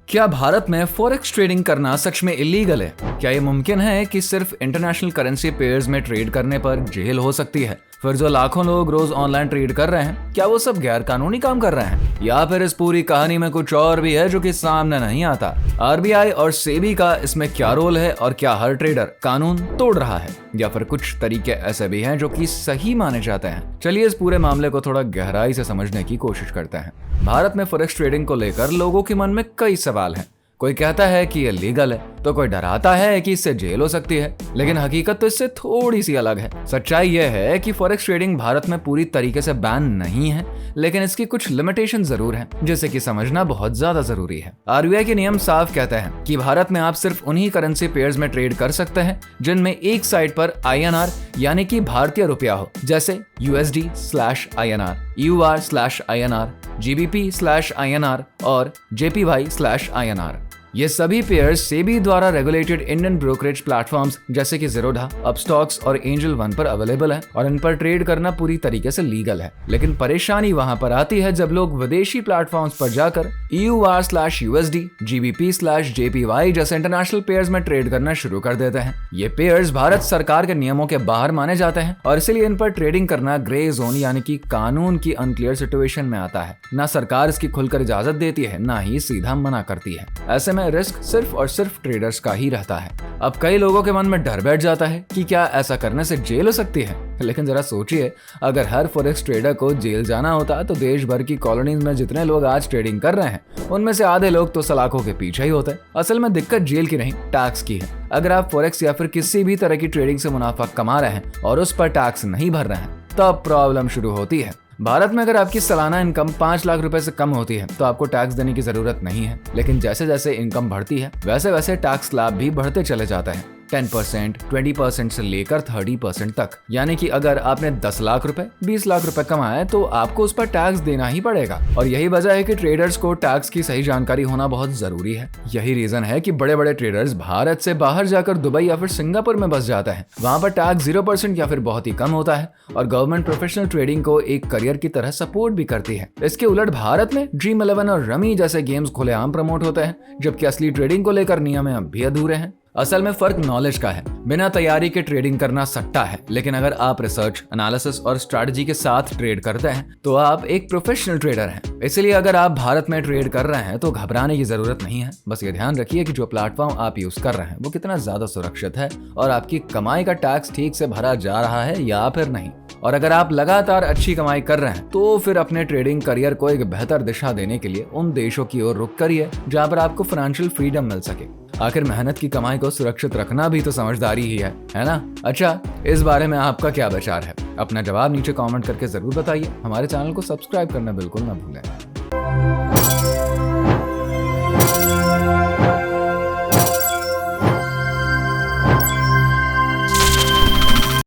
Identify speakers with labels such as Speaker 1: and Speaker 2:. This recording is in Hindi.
Speaker 1: क्या भारत में फॉरेक्स ट्रेडिंग करना सच में इलीगल है? क्या ये मुमकिन है कि सिर्फ इंटरनेशनल करेंसी पेयर्स में ट्रेड करने पर जेल हो सकती है? फिर जो लाखों लोग रोज ऑनलाइन ट्रेड कर रहे हैं, क्या वो सब गैर कानूनी काम कर रहे हैं? या फिर इस पूरी कहानी में कुछ और भी है जो कि सामने नहीं आता? आरबीआई और सेबी का इसमें क्या रोल है और क्या हर ट्रेडर कानून तोड़ रहा है? या फिर कुछ तरीके ऐसे भी हैं जो कि सही माने जाते हैं? चलिए इस पूरे मामले को थोड़ा गहराई से समझने की कोशिश करते हैं। भारत में फॉरेक्स ट्रेडिंग को लेकर लोगों के मन में कई सवाल हैं। कोई कहता है कि ये लीगल है, तो कोई डराता है कि इससे जेल हो सकती है। लेकिन हकीकत तो इससे थोड़ी सी अलग है। सच्चाई यह है कि फॉरेक्स ट्रेडिंग भारत में पूरी तरीके से बैन नहीं है, लेकिन इसकी कुछ लिमिटेशन जरूर हैं, जिसे कि समझना बहुत ज्यादा जरूरी है। आरबीआई के नियम साफ कहते हैं कि भारत में आप सिर्फ उन्हीं करेंसी पेयर्स में ट्रेड कर सकते हैं जिनमें एक साइड पर INR यानी कि भारतीय रुपया हो, जैसे USD/INR, EUR/INR, GBP/INR और JPY/INR। ये सभी पेयर्स सेबी द्वारा रेगुलेटेड इंडियन ब्रोकरेज प्लेटफॉर्म्स जैसे कि ज़ीरोधा, अपस्टॉक्स और एंजल वन पर अवेलेबल है और इन पर ट्रेड करना पूरी तरीके से लीगल है। लेकिन परेशानी वहां पर आती है जब लोग विदेशी प्लेटफॉर्म्स पर जाकर EUR/USD, GBP/JPY जैसे इंटरनेशनल पेयर्स में ट्रेड करना शुरू कर देते हैं। ये पेयर्स भारत सरकार के नियमों के बाहर माने जाते हैं और इसीलिए इन पर ट्रेडिंग करना ग्रे जोन यानी कि कानून की अनक्लियर सिचुएशन में आता है। ना सरकार इसकी खुलकर इजाजत देती है, ना ही सीधा मना करती है। ऐसे में रिस्क सिर्फ और सिर्फ ट्रेडर्स का ही रहता है। अब कई लोगों के मन में डर बैठ जाता है कि क्या ऐसा करने से जेल हो सकती है? लेकिन जरा सोचिए, अगर हर फॉरेक्स ट्रेडर को जेल जाना होता तो देश भर की कॉलोनीज में जितने लोग आज ट्रेडिंग कर रहे हैं उनमें से आधे लोग तो सलाखों के पीछे ही होते। असल में दिक्कत जेल की नहीं, टैक्स की है। अगर आप फॉरेक्स या फिर किसी भी तरह की ट्रेडिंग से मुनाफा कमा रहे हैं और उस पर टैक्स नहीं भर रहे हैं, तब प्रॉब्लम शुरू होती है। भारत में अगर आपकी सालाना इनकम 5 लाख रुपए से कम होती है तो आपको टैक्स देने की जरूरत नहीं है। लेकिन जैसे जैसे इनकम बढ़ती है वैसे वैसे टैक्स स्लैब भी बढ़ते चले जाते हैं। 10%, 20% से लेकर 30% तक। यानी कि अगर आपने 10 लाख रुपए, 20 लाख रुपए कमाए तो आपको उस पर टैक्स देना ही पड़ेगा। और यही वजह है कि ट्रेडर्स को टैक्स की सही जानकारी होना बहुत जरूरी है। यही रीजन है कि बड़े बड़े ट्रेडर्स भारत से बाहर जाकर दुबई या फिर सिंगापुर में बस जाते हैं। वहां पर टैक्स 0% या फिर बहुत ही कम होता है और गवर्नमेंट प्रोफेशनल ट्रेडिंग को एक करियर की तरह सपोर्ट भी करती है। इसके उलट भारत में ड्रीम 11 और रमी जैसे गेम्स खुलेआम प्रमोट होते हैं, जबकि असली ट्रेडिंग को लेकर नियम अब भी अधूरे हैं। असल में फर्क नॉलेज का है। बिना तैयारी के ट्रेडिंग करना सट्टा है, लेकिन अगर आप रिसर्च, एनालिसिस और स्ट्रैटेजी के साथ ट्रेड करते हैं तो आप एक प्रोफेशनल ट्रेडर हैं। इसलिए अगर आप भारत में ट्रेड कर रहे हैं तो घबराने की जरूरत नहीं है। बस ये ध्यान रखिए कि जो प्लेटफॉर्म आप यूज कर रहे हैं वो कितना ज्यादा सुरक्षित है और आपकी कमाई का टैक्स ठीक से भरा जा रहा है या फिर नहीं। और अगर आप लगातार अच्छी कमाई कर रहे हैं तो फिर अपने ट्रेडिंग करियर को एक बेहतर दिशा देने के लिए उन देशों की ओर रुख करिए जहां पर आपको फाइनेंशियल फ्रीडम मिल सके। आखिर मेहनत की कमाई को सुरक्षित रखना भी तो समझदारी ही है ना? अच्छा, इस बारे में आपका क्या विचार है? अपना जवाब नीचे कमेंट करके जरूर बताइए। हमारे चैनल को सब्सक्राइब करना बिल्कुल ना भूलें।